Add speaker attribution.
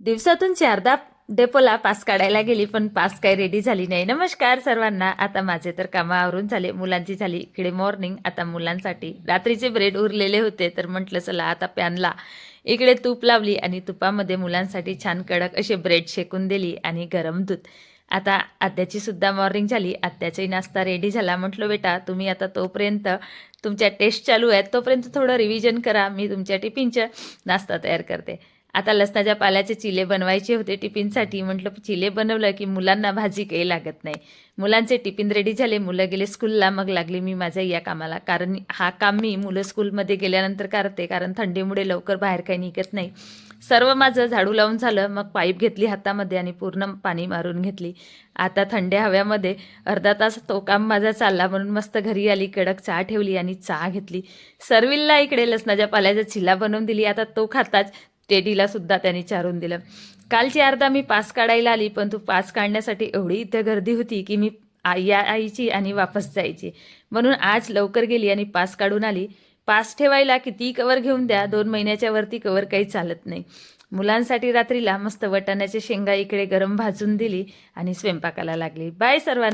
Speaker 1: दिवसातून चारदा डेपोला पास काढायला गेली, पण पास काही रेडी झाली नाही. नमस्कार सर्वांना. आता माझे तर कामं आवरून झाले, मुलांची झाली इकडे मॉर्निंग. आता मुलांसाठी रात्रीचे ब्रेड उरलेले होते, तर म्हटलं चला आता पॅनला इकडे तूप लावली आणि तुपामध्ये मुलांसाठी छान कडक असे ब्रेड शेकून दिली आणि गरम दूध. आता आत्याची सुद्धा मॉर्निंग झाली, आत्याचाही नाश्ता रेडी झाला. म्हटलं बेटा तुम्ही आता तोपर्यंत तुमच्या टेस्ट चालू आहेत तोपर्यंत थोडं रिव्हिजन करा, मी तुमच्या टिफिनचं नाश्ता तयार करते. आता लसणाच्या पाल्याचे चिले बनवायचे होते टिफिनसाठी. म्हटलं चिले बनवलं की मुलांना भाजी काही लागत नाही. मुलांचे टिफिन रेडी झाले, मुलं गेले स्कूलला. मग लागले मी माझ्या या कामाला, कारण हा काम मी मुलं स्कूलमध्ये गेल्यानंतर करते, कारण थंडीमुळे लवकर बाहेर काही निघत नाही. सर्व माझं झाडू लावून झालं, मग पाईप घेतली हातामध्ये आणि पूर्ण पाणी मारून घेतली. आता थंड हव्यामध्ये अर्धा तास तो काम माझा चालला, म्हणून मस्त घरी आली, कडक चहा ठेवली आणि चहा घेतली. सर्विलला इकडे लसणाच्या पाल्याचा चिला बनवून दिली. आता तो खाताच टेडीला सुद्धा त्यांनी चारून दिलं. कालची अर्धा मी पास काढायला आली, पण तू पास काढण्यासाठी एवढी इथं गर्दी होती की मी यायची आणि वापस जायची, म्हणून आज लवकर गेली आणि पास काढून आली. पास ठेवायला किती कवर घेऊन द्या, 2 महिन्याच्या वरती कवर काही चालत नाही. मुलांसाठी रात्रीला मस्त वटाण्याच्या शेंगा इकडे गरम भाजून दिली आणि स्वयंपाकाला लागली. बाय सर्वांना.